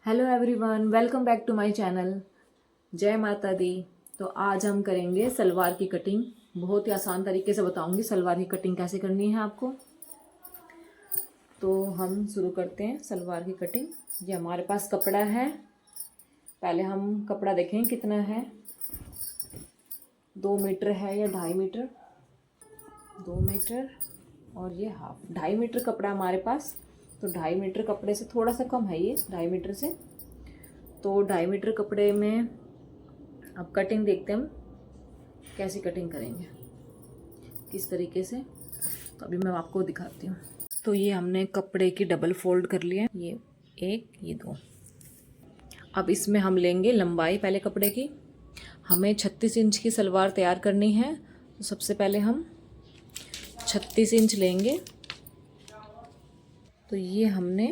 Hello everyone, welcome back to my channel. जय माता दी। तो आज हम करेंगे सलवार की कटिंग। बहुत ही आसान तरीके से बताऊंगी सलवार की कटिंग कैसे करनी है आपको। तो हम शुरू करते हैं सलवार की कटिंग। ये हमारे पास कपड़ा है। पहले हम कपड़ा देखें कितना है। 2 मीटर है या 2.5 मीटर। 2 मीटर और ये हाफ 2.5 मीटर कपड़ा हमारे पास। तो 2.5 मीटर कपड़े से थोड़ा सा कम है ये 2.5 मीटर से। तो 2.5 मीटर कपड़े में अब कटिंग देखते हैं हम कैसी कटिंग करेंगे, किस तरीके से। तो अभी मैं आपको दिखाती हूँ। तो ये हमने कपड़े की डबल फोल्ड कर लिया है, ये एक ये दो। अब इसमें हम लेंगे लंबाई पहले कपड़े की। हमें 36 इंच की सलवार तैयार करनी है। तो सबसे पहले हम 36 इंच लेंगे। तो ये हमने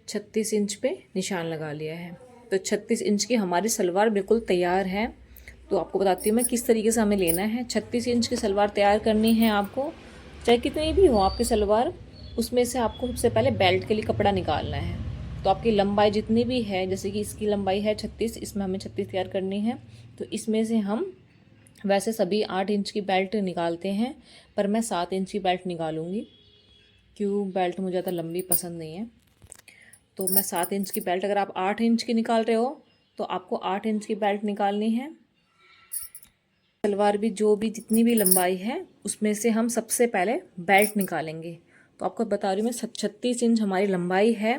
36 इंच पे निशान लगा लिया है। तो 36 इंच की हमारी सलवार बिल्कुल तैयार है। तो आपको बताती हूँ मैं किस तरीके से हमें लेना है। 36 इंच की सलवार तैयार करनी है आपको, चाहे कितनी भी हो आपकी सलवार। उसमें से आपको सबसे पहले बेल्ट के लिए कपड़ा निकालना है। तो आपकी लंबाई जितनी भी है, जैसे कि इसकी लंबाई है 36, इसमें हमें 36 तैयार करनी है। तो इसमें से हम वैसे सभी 8 इंच की बेल्ट निकालते हैं, पर मैं 7 इंच की बेल्ट निकालूंगी। क्यों, बेल्ट मुझे ज़्यादा लंबी पसंद नहीं है। तो मैं 7 इंच की बेल्ट, अगर आप 8 इंच की निकाल रहे हो तो आपको 8 इंच की बेल्ट निकालनी है। सलवार भी जो भी जितनी भी लंबाई है उसमें से हम सबसे पहले बेल्ट निकालेंगे। तो आपको बता रही हूँ मैं 36 इंच हमारी लंबाई है।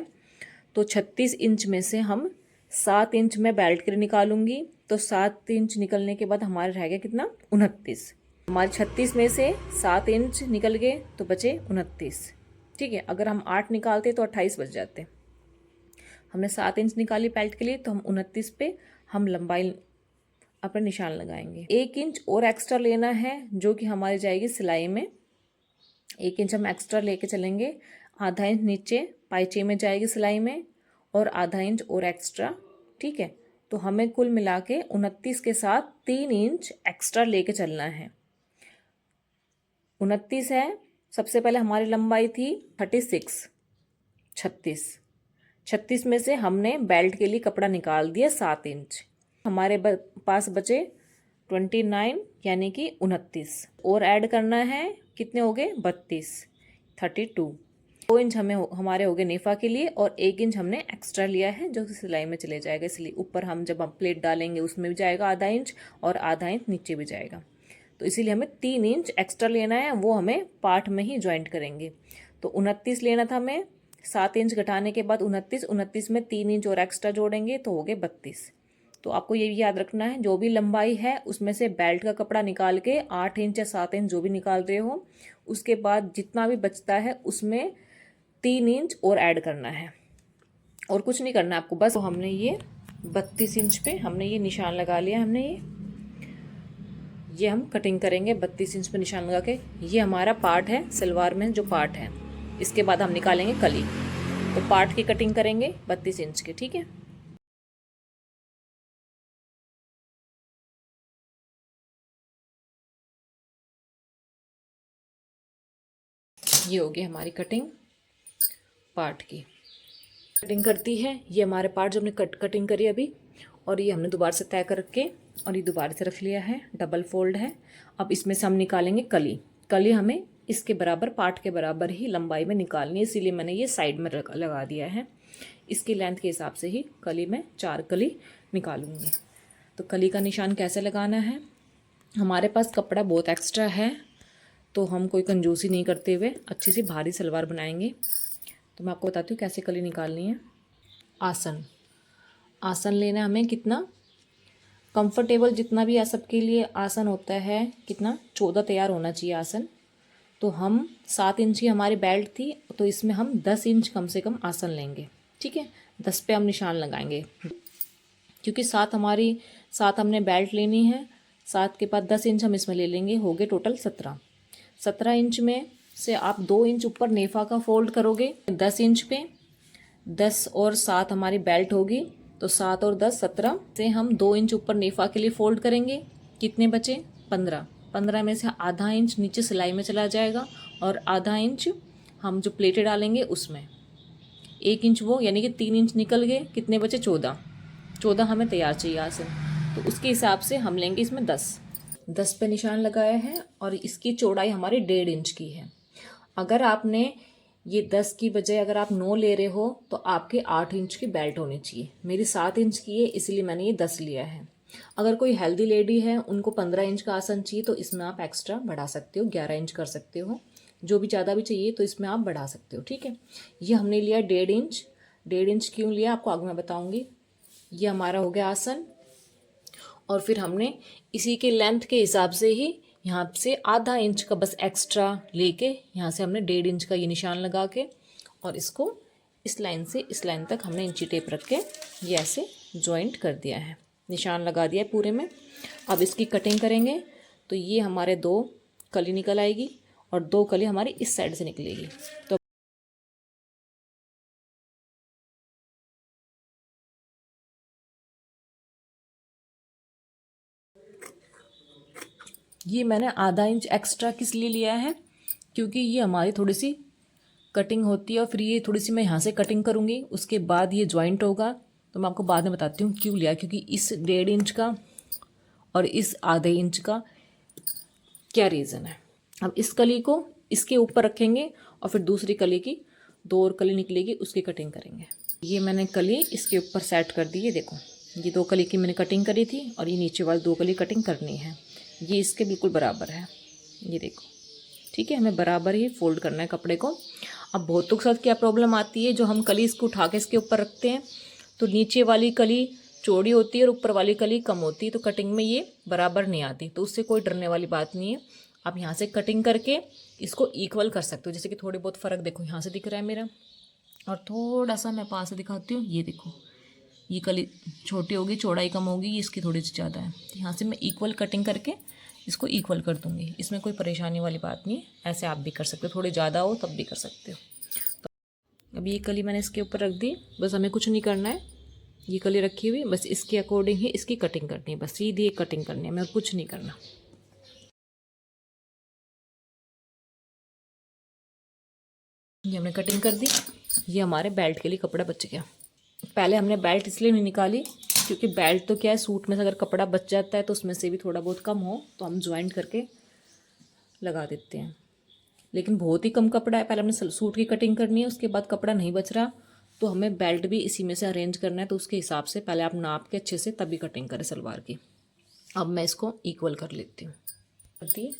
तो 36 इंच में से हम 7 इंच में बेल्ट के लिए निकालूंगी। तो 7 इंच निकलने के बाद हमारे रह गया कितना, 29। हमारे 36 में से 7 इंच निकल गए तो बचे 29। ठीक है, अगर हम 8 निकालते तो 28 बच जाते। हमने 7 इंच निकाली बेल्ट के लिए, तो हम 29 पे हम लंबाई अपना निशान लगाएंगे। 1 इंच और एक्स्ट्रा लेना है, जो कि हमारी जाएगी सिलाई में। 1 इंच हम एक्स्ट्रा लेके चलेंगे। आधा इंच नीचे पाइचे में जाएगी सिलाई में, और आधा इंच और एक्स्ट्रा। ठीक है, तो हमें कुल मिला के 29 के साथ 3 इंच एक्स्ट्रा लेके चलना है। 29 है। सबसे पहले हमारी लंबाई थी 36, 36 में से हमने बेल्ट के लिए कपड़ा निकाल दिया 7 इंच। हमारे पास बचे 29 यानी कि 29, और ऐड करना है। कितने हो गए, 32, 32। 2 इंच हमें हमारे हो गए नेफा के लिए, और 1 इंच हमने एक्स्ट्रा लिया है जो कि सिलाई में चले जाएगा। इसलिए ऊपर हम जब हम प्लेट डालेंगे उसमें भी जाएगा आधा इंच, और आधा इंच नीचे भी जाएगा। तो इसीलिए हमें 3 इंच एक्स्ट्रा लेना है, वो हमें पार्ट में ही ज्वाइंट करेंगे। तो 29 लेना था हमें। 7 इंच घटाने के बाद 29, 29 में 3 इंच और एक्स्ट्रा जोड़ेंगे तो हो गए 32। तो आपको ये भी याद रखना है, जो भी लंबाई है उसमें से बेल्ट का कपड़ा निकाल के 8 इंच या 7 इंच जो भी निकाल रहे हो, उसके बाद जितना भी बचता है उसमें 3 इंच और ऐड करना है। और कुछ नहीं करना आपको, बस। तो हमने ये 32 इंच पे हमने ये निशान लगा लिया। हमने ये हम कटिंग करेंगे 32 इंच पे निशान लगा के। ये हमारा पार्ट है सलवार में, जो पार्ट है। इसके बाद हम निकालेंगे कली। तो पार्ट की कटिंग करेंगे 32 इंच की। ठीक है, ये होगी हमारी कटिंग पार्ट की। कटिंग करती है ये हमारे पार्ट जो हमने कटिंग करी अभी, और ये हमने दोबारा से तय करके और ये दोबारा से रख लिया है। डबल फोल्ड है। अब इसमें से हम निकालेंगे कली। कली हमें इसके बराबर, पार्ट के बराबर ही लंबाई में निकालनी है, इसीलिए मैंने ये साइड में लगा दिया है। इसकी लेंथ के हिसाब से ही कली में 4 कली निकालूंगी। तो कली का निशान कैसे लगाना है, हमारे पास कपड़ा बहुत एक्स्ट्रा है, तो हम कोई कंजूसी नहीं करते हुए अच्छी सी भारी सलवार बनाएंगे। तो मैं आपको बताती हूँ कैसे कली निकालनी है। आसन, आसन लेना है हमें कितना, कंफर्टेबल जितना भी सबके लिए आसन होता है, कितना 14 तैयार होना चाहिए आसन। तो हम 7 इंच की हमारी बेल्ट थी, तो इसमें हम 10 इंच कम से कम आसन लेंगे। ठीक है, 10 पे हम निशान लगाएंगे, क्योंकि 7 हमने बेल्ट लेनी है। 7 के बाद 10 इंच हम इसमें ले लेंगे, हो गए टोटल 17। 17 इंच में से आप 2 इंच ऊपर नेफा का फोल्ड करोगे 10 इंच पे। 10 और 7 हमारी बेल्ट होगी, तो 7 और 10 17 से हम 2 इंच ऊपर नेफा के लिए फोल्ड करेंगे। कितने बचे, 15। 15 में से आधा इंच नीचे सिलाई में चला जाएगा, और आधा इंच हम जो प्लेटें डालेंगे उसमें। 1 इंच वो, यानी कि 3 इंच निकल गए, कितने बचे 14, 14 हमें तैयार चाहिए आसन। तो उसके हिसाब से हम लेंगे इसमें 10 पे निशान लगाया है और इसकी चौड़ाई हमारी 1.5 इंच की है। अगर आपने ये 10 की बजाय अगर आप 9 ले रहे हो तो आपके 8 इंच की बेल्ट होनी चाहिए। मेरी 7 इंच की है इसलिए मैंने ये 10 लिया है। अगर कोई हेल्दी लेडी है उनको 15 इंच का आसन चाहिए तो इसमें आप एक्स्ट्रा बढ़ा सकते हो, 11 इंच कर सकते हो, जो भी ज़्यादा भी चाहिए तो इसमें आप बढ़ा सकते हो। ठीक है, ये हमने लिया 1.5 इंच। 1.5 इंच क्यों लिया आपको आगे मैं बताऊँगी। ये हमारा हो गया आसन। और फिर हमने इसी के लेंथ के हिसाब से ही यहाँ से आधा इंच का बस एक्स्ट्रा लेके यहाँ से हमने 1.5 इंच का ये निशान लगा के और इसको इस लाइन से इस लाइन तक हमने इंची टेप रख के ये ऐसे जॉइंट कर दिया है, निशान लगा दिया है पूरे में। अब इसकी कटिंग करेंगे तो ये हमारे 2 कली निकल आएगी और 2 कली हमारी इस साइड से निकलेगी। तो ये मैंने आधा इंच एक्स्ट्रा किस लिए लिया है, क्योंकि ये हमारी थोड़ी सी कटिंग होती है और फिर ये थोड़ी सी मैं यहाँ से कटिंग करूँगी, उसके बाद ये जॉइंट होगा। तो मैं आपको बाद में बताती हूँ क्यों लिया, क्योंकि इस 1.5 इंच का और इस आधे इंच का क्या रीज़न है। अब इस कली को इसके ऊपर रखेंगे और फिर दूसरी कली की 2 और कली निकलेगी उसकी कटिंग करेंगे। ये मैंने कली इसके ऊपर सेट कर दी है, देखो ये 2 कली की मैंने कटिंग करी थी और ये नीचे वाली 2 कली कटिंग करनी है। ये इसके बिल्कुल बराबर है, ये देखो। ठीक है, हमें बराबर ही फोल्ड करना है कपड़े को। अब बहुतों के साथ क्या प्रॉब्लम आती है, जो हम कली इसको उठा के इसके ऊपर रखते हैं तो नीचे वाली कली चौड़ी होती है और ऊपर वाली कली कम होती है, तो कटिंग में ये बराबर नहीं आती। तो उससे कोई डरने वाली बात नहीं है। आप यहाँ से कटिंग करके इसको इक्वल कर सकते हो। जैसे कि थोड़ी बहुत फ़र्क देखो यहाँ से दिख रहा है मेरा, और थोड़ा सा मैं पास से दिखाती हूँ, ये देखो ये कली छोटी होगी, चौड़ाई कम होगी, ये इसकी थोड़ी सी ज़्यादा है। यहाँ से मैं इक्वल कटिंग करके इसको इक्वल कर दूँगी, इसमें कोई परेशानी वाली बात नहीं है। ऐसे आप भी कर सकते हो, थोड़ी ज़्यादा हो तब भी कर सकते हो। तो अब ये कली मैंने इसके ऊपर रख दी, बस हमें कुछ नहीं करना है। ये कली रखी हुई, बस इसके अकॉर्डिंग ही इसकी कटिंग करनी है, बस सीधी एक कटिंग करनी है, हमें कुछ नहीं करना। ये हमने कटिंग कर दी, ये हमारे बेल्ट के लिए कपड़ा बच गया। पहले हमने बेल्ट इसलिए नहीं निकाली क्योंकि बेल्ट तो क्या है, सूट में से अगर कपड़ा बच जाता है तो उसमें से भी थोड़ा बहुत कम हो तो हम ज्वाइंट करके लगा देते हैं। लेकिन बहुत ही कम कपड़ा है, पहले हमने सूट की कटिंग करनी है, उसके बाद कपड़ा नहीं बच रहा तो हमें बेल्ट भी इसी में से अरेंज करना है। तो उसके हिसाब से पहले आप नाप के अच्छे से तभी कटिंग करें सलवार की। अब मैं इसको इक्वल कर लेती हूँ।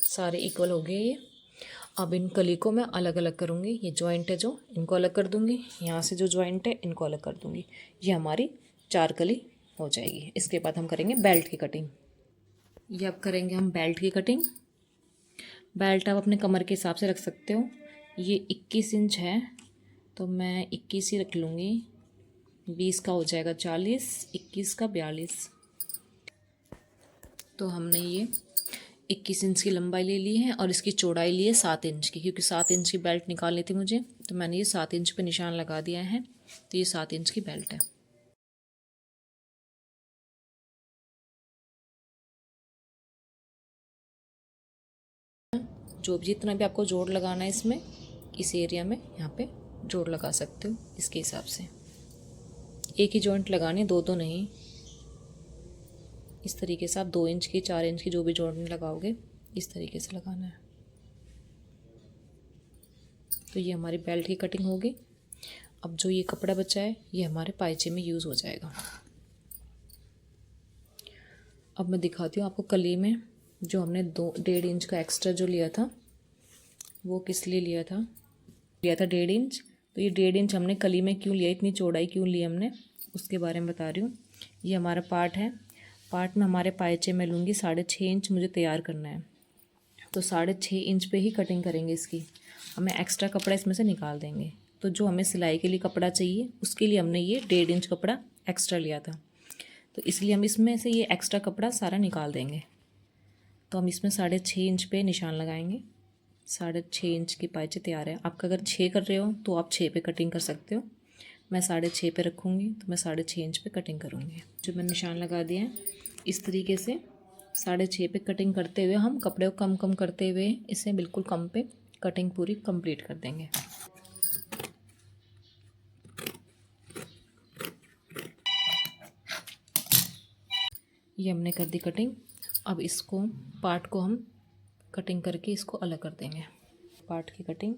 सारे इक्वल हो गए ये। अब इन कली को मैं अलग अलग करूँगी। ये जॉइंट है जो, इनको अलग कर दूँगी, यहाँ से जो जॉइंट है इनको अलग कर दूँगी। ये हमारी 4 कली हो जाएगी। इसके बाद हम करेंगे बेल्ट की कटिंग। ये अब करेंगे हम बेल्ट की कटिंग। बेल्ट आप अपने कमर के हिसाब से रख सकते हो। ये 21 इंच है तो मैं 21 ही रख लूँगी। 20 का हो जाएगा 40, 21 का 42। तो हमने ये 21 इंच की लंबाई ले ली है और इसकी चौड़ाई ली है 7 इंच की, क्योंकि 7 इंच की बेल्ट निकालनी थी मुझे, तो मैंने ये 7 इंच पे निशान लगा दिया है। तो ये 7 इंच की बेल्ट है। जो भी जितना भी आपको जोड़ लगाना है इसमें, इस एरिया में यहाँ पे जोड़ लगा सकते हो इसके हिसाब से। एक ही जॉइंट लगाने, 2 नहीं। इस तरीके से आप 2 इंच की 4 इंच की जो भी जॉइंट लगाओगे इस तरीके से लगाना है। तो ये हमारी बेल्ट की कटिंग होगी। अब जो ये कपड़ा बचा है ये हमारे पायचे में यूज़ हो जाएगा। अब मैं दिखाती हूँ आपको कली में जो हमने 1.5 इंच का एक्स्ट्रा जो लिया था वो किस लिए लिया था 1.5 इंच। तो ये 1.5 इंच हमने कली में क्यों लिया, इतनी चौड़ाई क्यों ली हमने, उसके बारे में बता रही हूँ। ये हमारा पार्ट है, पार्ट में हमारे पायचे में लूँगी 6.5 इंच मुझे तैयार करना है। तो 6.5 इंच पे ही कटिंग करेंगे इसकी। हमें एक्स्ट्रा कपड़ा इसमें से निकाल देंगे। तो जो हमें सिलाई के लिए कपड़ा चाहिए उसके लिए हमने ये 1.5 इंच कपड़ा एक्स्ट्रा लिया था, तो इसलिए हम इसमें से ये एक्स्ट्रा कपड़ा सारा निकाल देंगे। तो हम इसमें 6.5 इंच पे निशान लगाएंगे। 6.5 इंच की पायचे तैयार है। आपका अगर 6 कर रहे हो तो आप 6 पे कटिंग कर सकते हो। मैं 6.5 पे रखूँगी तो मैं 6.5 इंच पे कटिंग करूँगी। जो मैंने निशान लगा दिया है इस तरीके से 6.5 पे कटिंग करते हुए हम कपड़े को कम कम करते हुए इसे बिल्कुल कम पे कटिंग पूरी कंप्लीट कर देंगे। ये हमने कर दी कटिंग। अब इसको पार्ट को हम कटिंग करके इसको अलग कर देंगे। पार्ट की कटिंग,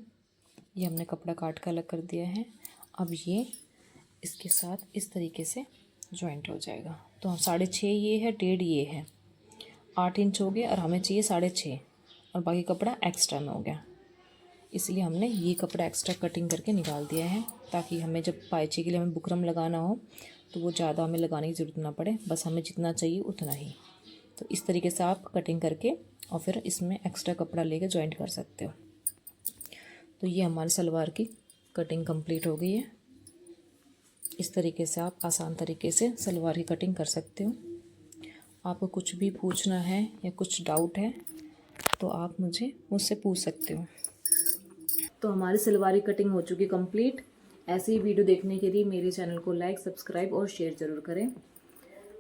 ये हमने कपड़ा काट कर अलग कर दिया है। अब ये इसके साथ इस तरीके से जॉइंट हो जाएगा। तो हम 6.5 ये है, 1.5 ये है, 8 इंच हो गया और हमें चाहिए 6.5 और बाकी कपड़ा एक्स्ट्रा में हो गया। इसलिए हमने ये कपड़ा एक्स्ट्रा कटिंग करके निकाल दिया है, ताकि हमें जब पायचे के लिए हमें बुकरम लगाना हो तो वो ज़्यादा हमें लगाने की ज़रूरत ना पड़े, बस हमें जितना चाहिए उतना ही। तो इस तरीके से आप कटिंग करके और फिर इसमें एक्स्ट्रा कपड़ा लेके जॉइंट कर सकते हो। तो ये हमारी सलवार की कटिंग कंप्लीट हो गई है। इस तरीके से आप आसान तरीके से सलवार की कटिंग कर सकते हो। आपको कुछ भी पूछना है या कुछ डाउट है तो आप मुझसे पूछ सकते हो। तो हमारी सलवार की कटिंग हो चुकी कंप्लीट। ऐसी ही वीडियो देखने के लिए मेरे चैनल को लाइक, सब्सक्राइब और शेयर ज़रूर करें।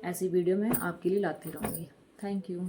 ऐसी वीडियो मैं आपके लिए लाती रहूँगी। Thank you.